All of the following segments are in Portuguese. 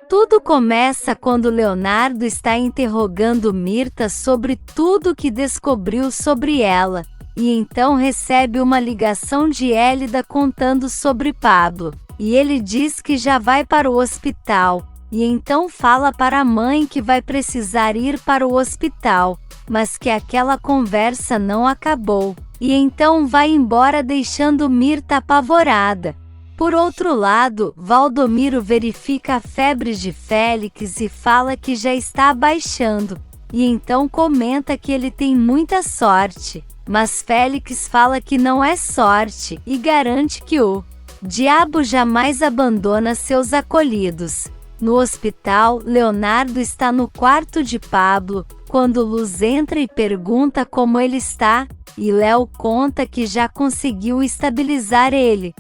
Tudo começa quando Leonardo está interrogando Mirta sobre tudo que descobriu sobre ela, e então recebe uma ligação de Hélida contando sobre Pablo, e ele diz que já vai para o hospital, e então fala para a mãe que vai precisar ir para o hospital, mas que aquela conversa não acabou, e então vai embora deixando Mirta apavorada. Por outro lado, Valdomiro verifica a febre de Félix e fala que já está abaixando, e então comenta que ele tem muita sorte, mas Félix fala que não é sorte e garante que o diabo jamais abandona seus acolhidos. No hospital, Leonardo está no quarto de Pablo, quando Luz entra e pergunta como ele está, e Léo conta que já conseguiu estabilizar ele,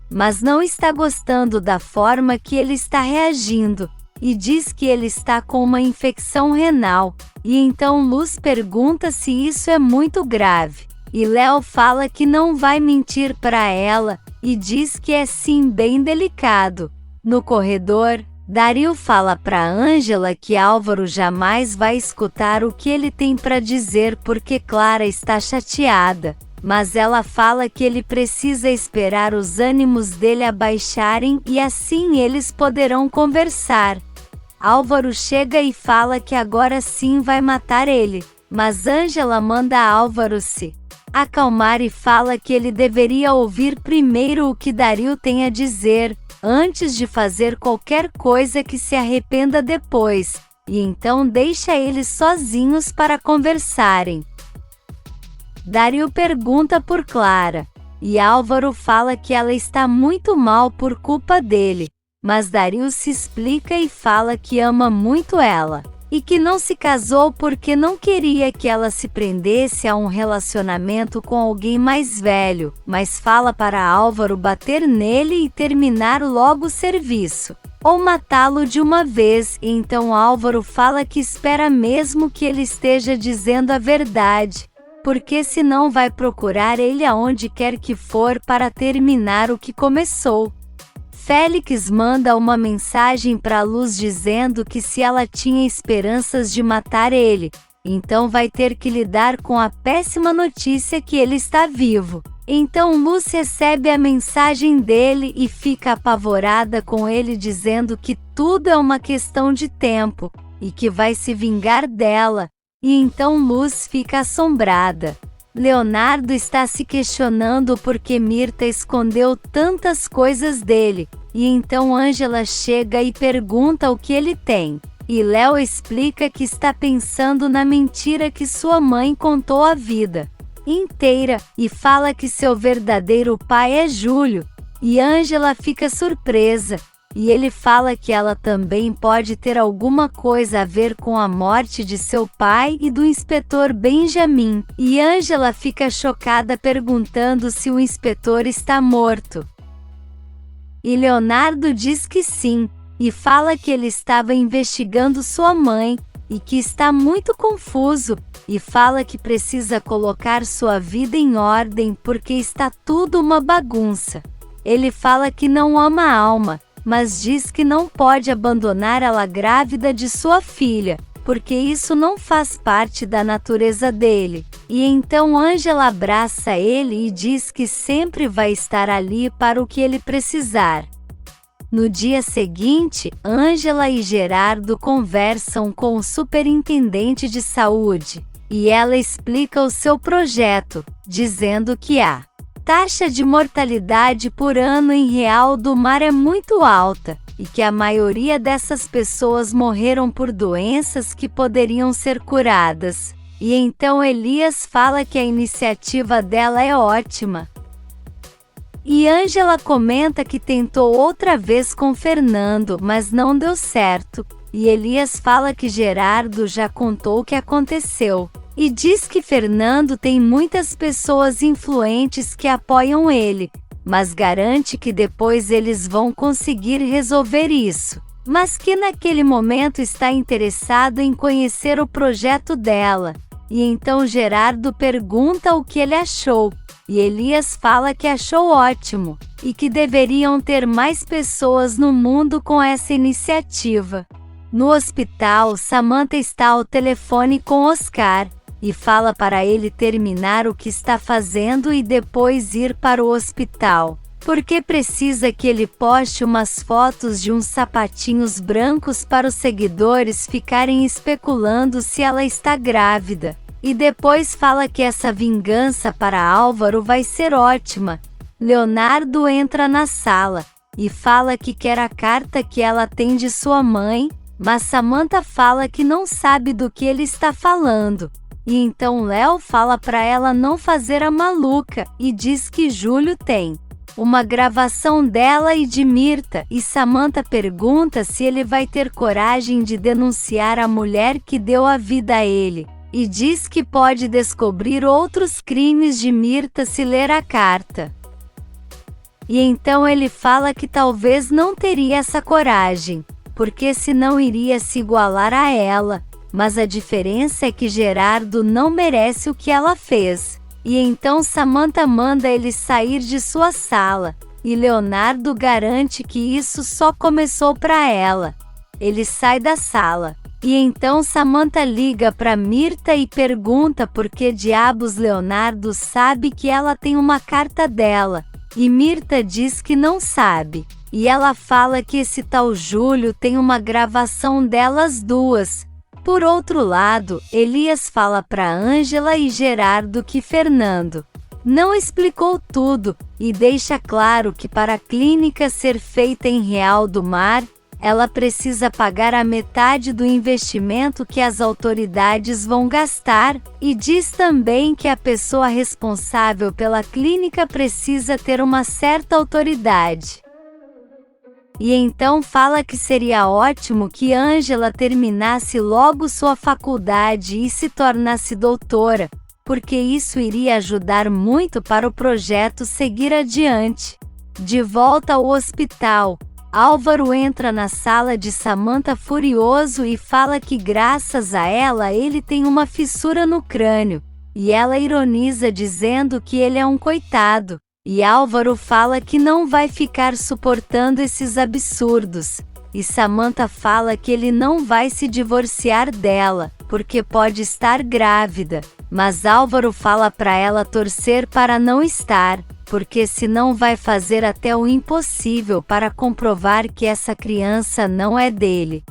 mas não está gostando da forma que ele está reagindo, e diz que ele está com uma infecção renal, e então Luz pergunta se isso é muito grave, e Léo fala que não vai mentir para ela, e diz que é sim bem delicado. No corredor, Dario fala para Ângela que Álvaro jamais vai escutar o que ele tem para dizer porque Clara está chateada, mas ela fala que ele precisa esperar os ânimos dele abaixarem e assim eles poderão conversar. Álvaro chega e fala que agora sim vai matar ele, mas Ângela manda Álvaro se acalmar e fala que ele deveria ouvir primeiro o que Dario tem a dizer, antes de fazer qualquer coisa que se arrependa depois, e então deixa eles sozinhos para conversarem. Dario pergunta por Clara, e Álvaro fala que ela está muito mal por culpa dele, mas Dario se explica e fala que ama muito ela, e que não se casou porque não queria que ela se prendesse a um relacionamento com alguém mais velho, mas fala para Álvaro bater nele e terminar logo o serviço, ou matá-lo de uma vez, e então Álvaro fala que espera mesmo que ele esteja dizendo a verdade, porque senão vai procurar ele aonde quer que for para terminar o que começou. Félix manda uma mensagem para Luz dizendo que se ela tinha esperanças de matar ele, então vai ter que lidar com a péssima notícia que ele está vivo. Então Luz recebe a mensagem dele e fica apavorada com ele dizendo que tudo é uma questão de tempo, e que vai se vingar dela. E então Luz fica assombrada. Leonardo está se questionando por que Mirta escondeu tantas coisas dele, e então Ângela chega e pergunta o que ele tem. E Léo explica que está pensando na mentira que sua mãe contou a vida inteira, e fala que seu verdadeiro pai é Júlio. E Ângela fica surpresa. E ele fala que ela também pode ter alguma coisa a ver com a morte de seu pai e do inspetor Benjamin. E Ângela fica chocada perguntando se o inspetor está morto. E Leonardo diz que sim, e fala que ele estava investigando sua mãe, e que está muito confuso, e fala que precisa colocar sua vida em ordem porque está tudo uma bagunça. Ele fala que não ama a Alma, mas diz que não pode abandonar ela grávida de sua filha, porque isso não faz parte da natureza dele. E então Ângela abraça ele e diz que sempre vai estar ali para o que ele precisar. No dia seguinte, Ângela e Gerardo conversam com o superintendente de saúde, e ela explica o seu projeto, dizendo que a taxa de mortalidade por ano em Real do Mar é muito alta, e que a maioria dessas pessoas morreram por doenças que poderiam ser curadas. E então Elias fala que a iniciativa dela é ótima. E Ângela comenta que tentou outra vez com Fernando, mas não deu certo. E Elias fala que Gerardo já contou o que aconteceu. E diz que Fernando tem muitas pessoas influentes que apoiam ele, mas garante que depois eles vão conseguir resolver isso. Mas que naquele momento está interessado em conhecer o projeto dela. E então Gerardo pergunta o que ele achou. e Elias fala que achou ótimo, e que deveriam ter mais pessoas no mundo com essa iniciativa. No hospital, Samantha está ao telefone com Oscar, e fala para ele terminar o que está fazendo e depois ir para o hospital, porque precisa que ele poste umas fotos de uns sapatinhos brancos para os seguidores ficarem especulando se ela está grávida. E depois fala que essa vingança para Álvaro vai ser ótima. Leonardo entra na sala e fala que quer a carta que ela tem de sua mãe, mas Samantha fala que não sabe do que ele está falando. E então Léo fala para ela não fazer a maluca e diz que Júlio tem uma gravação dela e de Mirtha, e Samantha pergunta se ele vai ter coragem de denunciar a mulher que deu a vida a ele. E diz que pode descobrir outros crimes de Mirtha se ler a carta. E então ele fala que talvez não teria essa coragem, porque senão iria se igualar a ela, mas a diferença é que Gerardo não merece o que ela fez. E então Samantha manda ele sair de sua sala, e Leonardo garante que isso só começou para ela. Ele sai da sala. E então Samantha liga para Mirtha e pergunta por que diabos Leonardo sabe que ela tem uma carta dela. E Mirtha diz que não sabe. E ela fala que esse tal Júlio tem uma gravação delas duas. Por outro lado, Elias fala para Ângela e Gerardo que Fernando não explicou tudo e deixa claro que para a clínica ser feita em Real do Mar, ela precisa pagar a metade do investimento que as autoridades vão gastar, e diz também que a pessoa responsável pela clínica precisa ter uma certa autoridade. E então fala que seria ótimo que Ângela terminasse logo sua faculdade e se tornasse doutora, porque isso iria ajudar muito para o projeto seguir adiante. De volta ao hospital, Álvaro entra na sala de Samantha furioso e fala que graças a ela ele tem uma fissura no crânio, e ela ironiza dizendo que ele é um coitado, e Álvaro fala que não vai ficar suportando esses absurdos, e Samantha fala que ele não vai se divorciar dela, porque pode estar grávida, mas Álvaro fala para ela torcer para não estar, porque senão vai fazer até o impossível para comprovar que essa criança não é dele.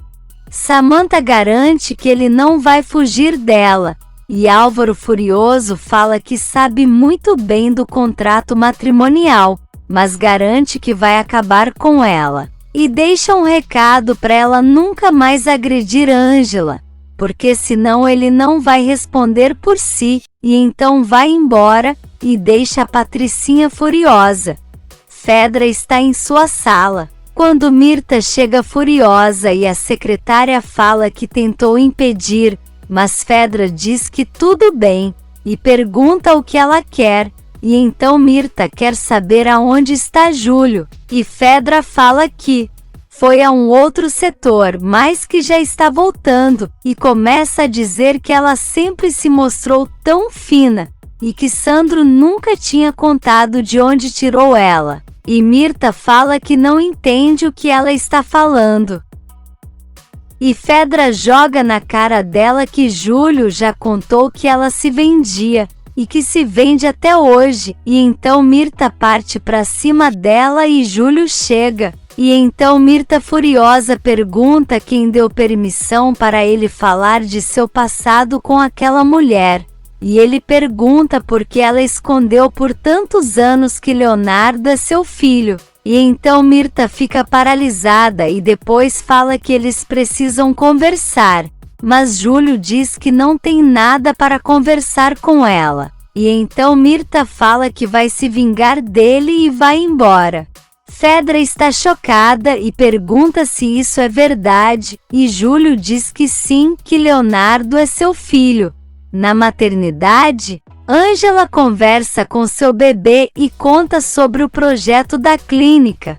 Samantha garante que ele não vai fugir dela, e Álvaro furioso fala que sabe muito bem do contrato matrimonial, mas garante que vai acabar com ela. E deixa um recado para ela nunca mais agredir Ângela, porque senão ele não vai responder por si, e então vai embora, e deixa a Patricinha furiosa. Fedra está em sua sala, quando Mirtha chega furiosa e a secretária fala que tentou impedir, mas Fedra diz que tudo bem, e pergunta o que ela quer, e então Mirtha quer saber aonde está Júlio, e Fedra fala que foi a um outro setor, mas que já está voltando, e começa a dizer que ela sempre se mostrou tão fina, e que Sandro nunca tinha contado de onde tirou ela. E Mirtha fala que não entende o que ela está falando. E Fedra joga na cara dela que Júlio já contou que ela se vendia, e que se vende até hoje, e então Mirtha parte para cima dela e Júlio chega. E então Mirtha furiosa pergunta quem deu permissão para ele falar de seu passado com aquela mulher. E ele pergunta por que ela escondeu por tantos anos que Leonardo é seu filho. E então Mirtha fica paralisada e depois fala que eles precisam conversar. Mas Júlio diz que não tem nada para conversar com ela. E então Mirtha fala que vai se vingar dele e vai embora. Fedra está chocada e pergunta se isso é verdade, e Júlio diz que sim, que Leonardo é seu filho. Na maternidade, Ângela conversa com seu bebê e conta sobre o projeto da clínica.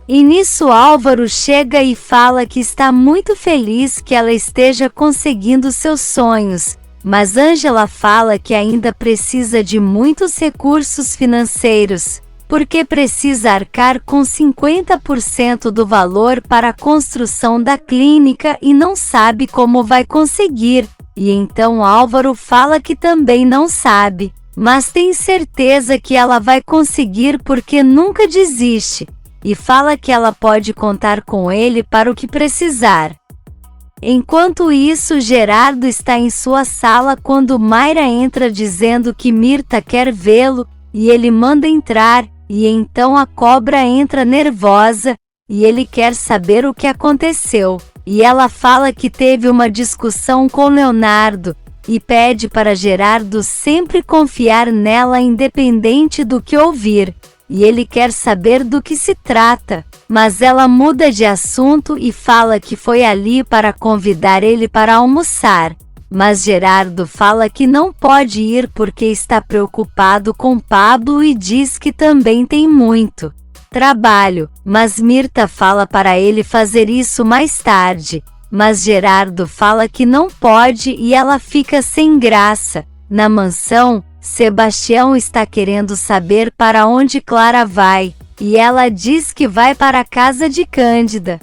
E nisso Álvaro chega e fala que está muito feliz que ela esteja conseguindo seus sonhos, mas Ângela fala que ainda precisa de muitos recursos financeiros, porque precisa arcar com 50% do valor para a construção da clínica e não sabe como vai conseguir. E então Álvaro fala que também não sabe, mas tem certeza que ela vai conseguir porque nunca desiste, e fala que ela pode contar com ele para o que precisar. Enquanto isso, Gerardo está em sua sala quando Mayra entra dizendo que Mirta quer vê-lo, e ele manda entrar, e então a cobra entra nervosa, e ele quer saber o que aconteceu, e ela fala que teve uma discussão com Leonardo, e pede para Gerardo sempre confiar nela independente do que ouvir, e ele quer saber do que se trata, mas ela muda de assunto e fala que foi ali para convidar ele para almoçar, mas Gerardo fala que não pode ir porque está preocupado com Pablo e diz que também tem muito trabalho, mas Mirta fala para ele fazer isso mais tarde, mas Gerardo fala que não pode e ela fica sem graça. Na mansão, Sebastião está querendo saber para onde Clara vai, e ela diz que vai para a casa de Cândida,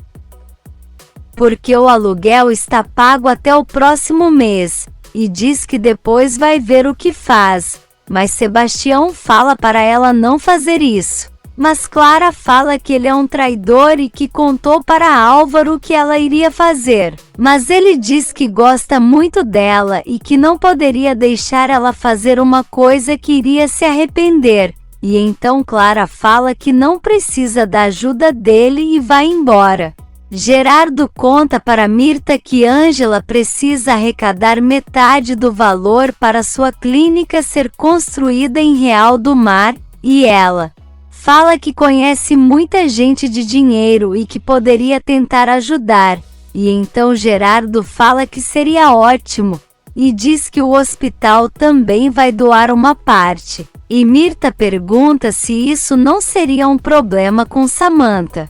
porque o aluguel está pago até o próximo mês, e diz que depois vai ver o que faz, mas Sebastião fala para ela não fazer isso. Mas Clara fala que ele é um traidor e que contou para Álvaro o que ela iria fazer. Mas ele diz que gosta muito dela e que não poderia deixar ela fazer uma coisa que iria se arrepender. E então Clara fala que não precisa da ajuda dele e vai embora. Gerardo conta para Mirta que Ângela precisa arrecadar metade do valor para sua clínica ser construída em Real do Mar, e ela fala que conhece muita gente de dinheiro e que poderia tentar ajudar, e então Gerardo fala que seria ótimo, e diz que o hospital também vai doar uma parte, e Mirta pergunta se isso não seria um problema com Samantha.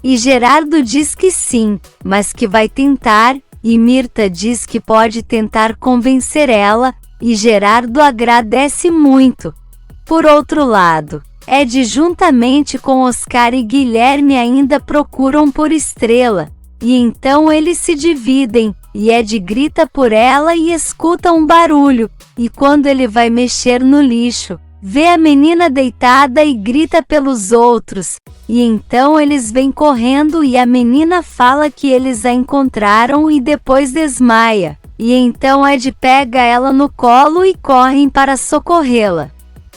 E Gerardo diz que sim, mas que vai tentar, e Mirta diz que pode tentar convencer ela, e Gerardo agradece muito. Por outro lado, Ed juntamente com Oscar e Guilherme ainda procuram por Estrela, e então eles se dividem, e Ed grita por ela e escuta um barulho, e quando ele vai mexer no lixo, vê a menina deitada e grita pelos outros, e então eles vêm correndo e a menina fala que eles a encontraram e depois desmaia, e então Ed pega ela no colo e correm para socorrê-la.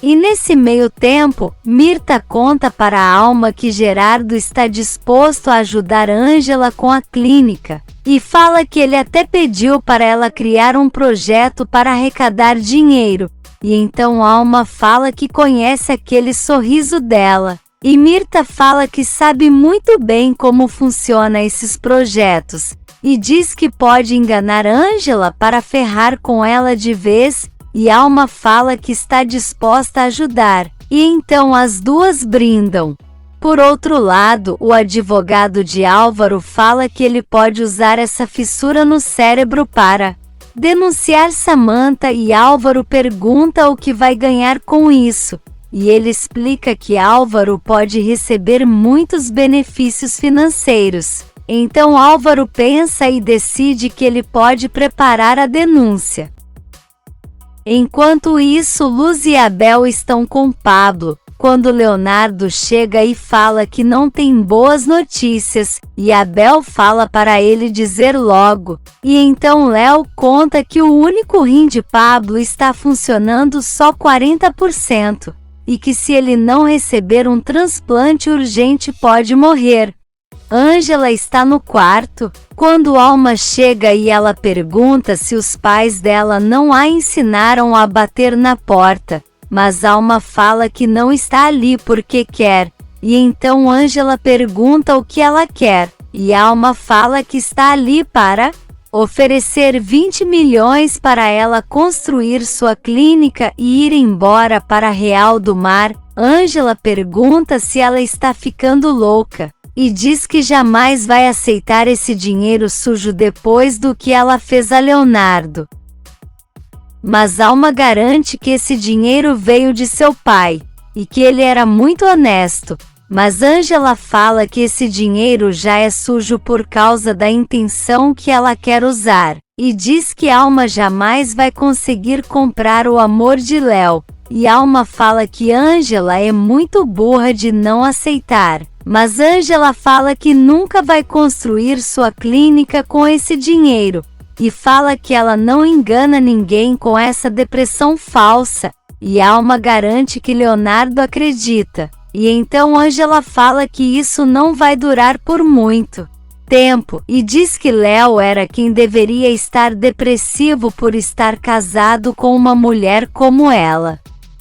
E nesse meio tempo, Mirta conta para a Alma que Gerardo está disposto a ajudar Ângela com a clínica, e fala que ele até pediu para ela criar um projeto para arrecadar dinheiro, e então Alma fala que conhece aquele sorriso dela, e Mirta fala que sabe muito bem como funciona esses projetos, e diz que pode enganar Ângela para ferrar com ela de vez, e Alma fala que está disposta a ajudar, e então as duas brindam. Por outro lado, o advogado de Álvaro fala que ele pode usar essa fissura no cérebro para denunciar Samantha, e Álvaro pergunta o que vai ganhar com isso, e ele explica que Álvaro pode receber muitos benefícios financeiros. Então Álvaro pensa e decide que ele pode preparar a denúncia. Enquanto isso, Luz e Abel estão com Pablo, quando Leonardo chega e fala que não tem boas notícias, e Abel fala para ele dizer logo, e então Léo conta que o único rim de Pablo está funcionando só 40%, e que se ele não receber um transplante urgente pode morrer. Ângela está no quarto, quando Alma chega e ela pergunta se os pais dela não a ensinaram a bater na porta, mas Alma fala que não está ali porque quer, e então Ângela pergunta o que ela quer, e Alma fala que está ali para oferecer 20 milhões para ela construir sua clínica e ir embora para Real do Mar. Ângela pergunta se ela está ficando louca, e diz que jamais vai aceitar esse dinheiro sujo depois do que ela fez a Leonardo. mas Alma garante que esse dinheiro veio de seu pai, e que ele era muito honesto. Mas Ângela fala que esse dinheiro já é sujo por causa da intenção que ela quer usar, e diz que Alma jamais vai conseguir comprar o amor de Léo, e Alma fala que Ângela é muito burra de não aceitar. Mas Ângela fala que nunca vai construir sua clínica com esse dinheiro, e fala que ela não engana ninguém com essa depressão falsa, e Alma garante que Leonardo acredita. E então Ângela fala que isso não vai durar por muito tempo, e diz que Léo era quem deveria estar depressivo por estar casado com uma mulher como ela.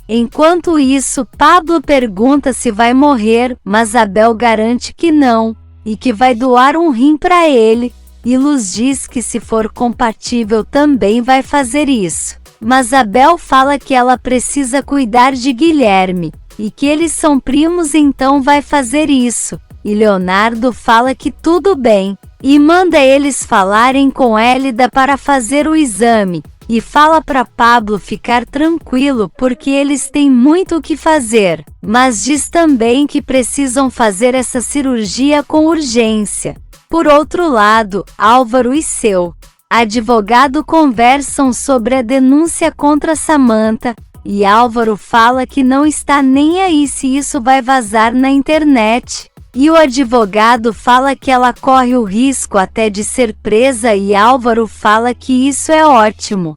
Enquanto isso, Pablo pergunta se vai morrer, mas Abel garante que não, e que vai doar um rim para ele, e Luz diz que se for compatível também vai fazer isso. Mas Abel fala que ela precisa cuidar de Guilherme, e que eles são primos, então vai fazer isso. E Leonardo fala que tudo bem, e manda eles falarem com Hélida para fazer o exame, e fala para Pablo ficar tranquilo porque eles têm muito o que fazer, mas diz também que precisam fazer essa cirurgia com urgência. Por outro lado, Álvaro e seu advogado conversam sobre a denúncia contra Samantha, e Álvaro fala que não está nem aí se isso vai vazar na internet. E o advogado fala que ela corre o risco até de ser presa, e Álvaro fala que isso é ótimo.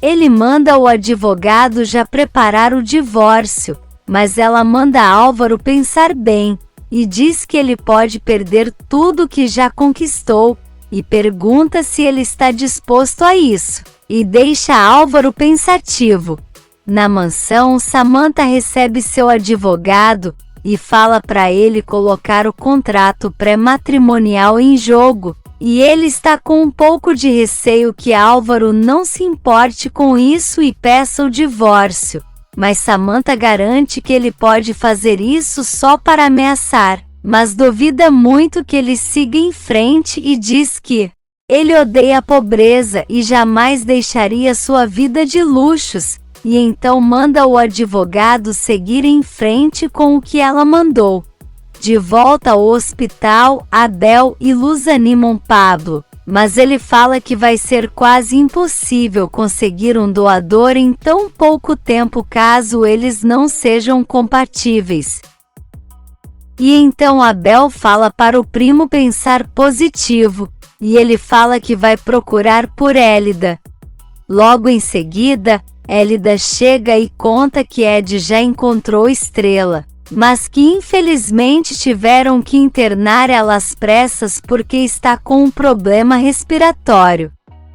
Ele manda o advogado já preparar o divórcio, mas ela manda Álvaro pensar bem, e diz que ele pode perder tudo que já conquistou, e pergunta se ele está disposto a isso, e deixa Álvaro pensativo. Na mansão, Samantha recebe seu advogado, e fala para ele colocar o contrato pré-matrimonial em jogo, e ele está com um pouco de receio que Álvaro não se importe com isso e peça o divórcio. Mas Samantha garante que ele pode fazer isso só para ameaçar, mas duvida muito que ele siga em frente e diz que ele odeia a pobreza e jamais deixaria sua vida de luxos, e então manda o advogado seguir em frente com o que ela mandou. De volta ao hospital, Abel e Luz animam Pablo, mas ele fala que vai ser quase impossível conseguir um doador em tão pouco tempo caso eles não sejam compatíveis. E então Abel fala para o primo pensar positivo, e ele fala que vai procurar por Hélida. Logo em seguida, Hélida chega e conta que Ed já encontrou Estrela, mas que infelizmente tiveram que internar ela às pressas porque está com um problema respiratório.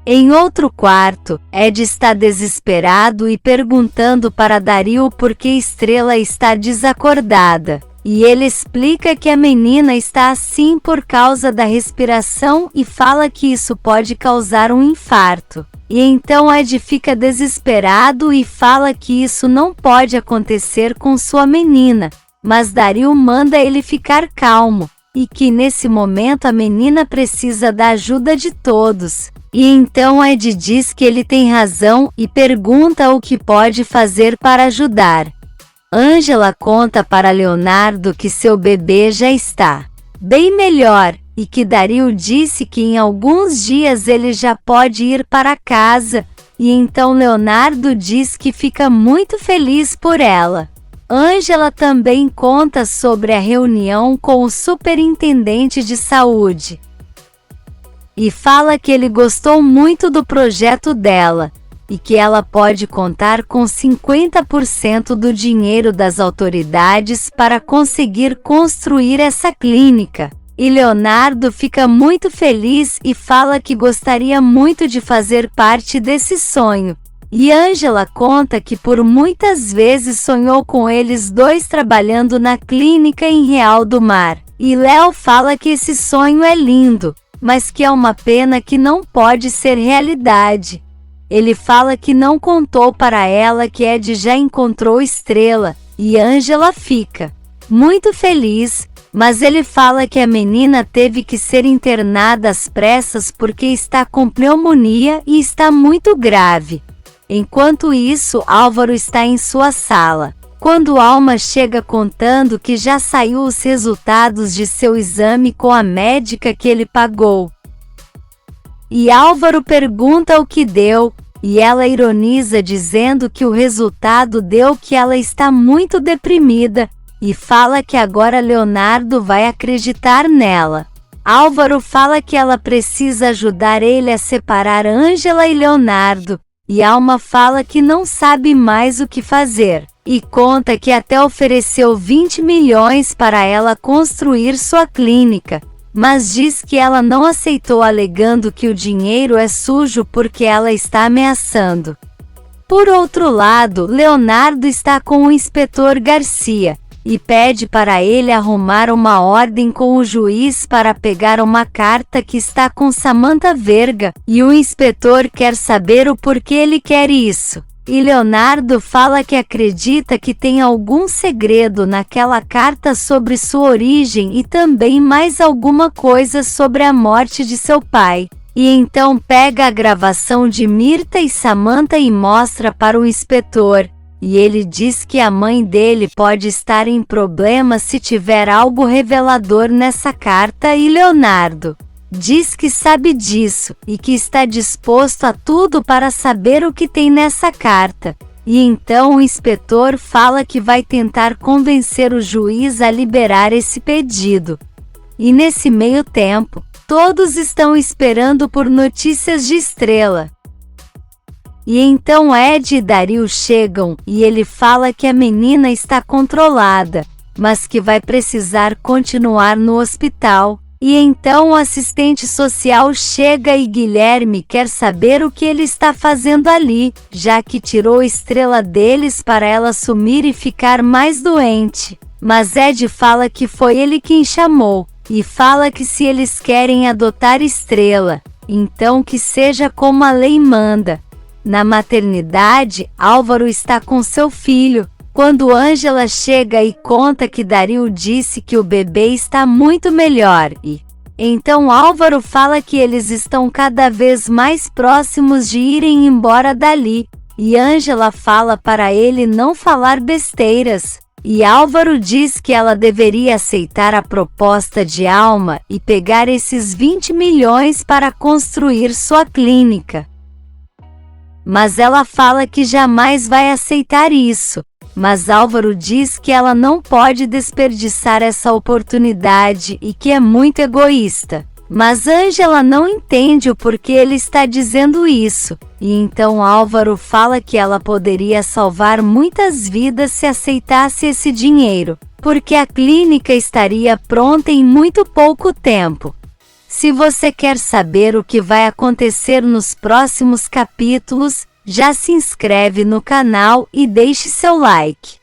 Em outro quarto, Ed está desesperado e perguntando para Dario por que Estrela está desacordada. E ele explica que a menina está assim por causa da respiração e fala que isso pode causar um infarto. E então Ed fica desesperado e fala que isso não pode acontecer com sua menina, mas Dario manda ele ficar calmo, e que nesse momento a menina precisa da ajuda de todos. E então Ed diz que ele tem razão e pergunta o que pode fazer para ajudar. Ângela conta para Leonardo que seu bebê já está bem melhor, e que Dario disse que em alguns dias ele já pode ir para casa, e então Leonardo diz que fica muito feliz por ela. Ângela também conta sobre a reunião com o superintendente de saúde, e fala que ele gostou muito do projeto dela, e que ela pode contar com 50% do dinheiro das autoridades para conseguir construir essa clínica. E Leonardo fica muito feliz e fala que gostaria muito de fazer parte desse sonho. E Ângela conta que por muitas vezes sonhou com eles dois trabalhando na clínica em Real do Mar. E Léo fala que esse sonho é lindo, mas que é uma pena que não pode ser realidade. Ele fala que não contou para ela que Ed já encontrou Estrela, e Ângela fica muito feliz, Mas ele fala que a menina teve que ser internada às pressas porque está com pneumonia e está muito grave. Enquanto isso, Álvaro está em sua sala, quando Alma chega contando que já saiu os resultados de seu exame com a médica que ele pagou. E Álvaro pergunta o que deu, e ela ironiza dizendo que o resultado deu que ela está muito deprimida, e fala que agora Leonardo vai acreditar nela. Álvaro fala que ela precisa ajudar ele a separar Ângela e Leonardo, e Alma fala que não sabe mais o que fazer, e conta que até ofereceu 20 milhões para ela construir sua clínica, mas diz que ela não aceitou alegando que o dinheiro é sujo porque ela está ameaçando. Por outro lado, Leonardo está com o inspetor Garcia, e pede para ele arrumar uma ordem com o juiz para pegar uma carta que está com Samantha Verga, e o inspetor quer saber o porquê ele quer isso. E Leonardo fala que acredita que tem algum segredo naquela carta sobre sua origem e também mais alguma coisa sobre a morte de seu pai. E então pega a gravação de Mirta e Samantha e mostra para o inspetor. E ele diz que a mãe dele pode estar em problema se tiver algo revelador nessa carta, e Leonardo diz que sabe disso e que está disposto a tudo para saber o que tem nessa carta. E então o inspetor fala que vai tentar convencer o juiz a liberar esse pedido. E nesse meio tempo, todos estão esperando por notícias de Estrela. E então Ed e Dario chegam, e ele fala que a menina está controlada, mas que vai precisar continuar no hospital. E então o assistente social chega e Guilherme quer saber o que ele está fazendo ali, já que tirou Estrela deles para ela sumir e ficar mais doente. Mas Ed fala que foi ele quem chamou, e fala que se eles querem adotar Estrela, então que seja como a lei manda. Na maternidade, Álvaro está com seu filho, quando Ângela chega e conta que Dario disse que o bebê está muito melhor e então Álvaro fala que eles estão cada vez mais próximos de irem embora dali, e Ângela fala para ele não falar besteiras, e Álvaro diz que ela deveria aceitar a proposta de Alma e pegar esses 20 milhões para construir sua clínica. Mas ela fala que jamais vai aceitar isso. Mas Álvaro diz que ela não pode desperdiçar essa oportunidade e que é muito egoísta. Mas Ângela não entende o porquê ele está dizendo isso. E então Álvaro fala que ela poderia salvar muitas vidas se aceitasse esse dinheiro, porque a clínica estaria pronta em muito pouco tempo. Se você quer saber o que vai acontecer nos próximos capítulos, já se inscreve no canal e deixe seu like.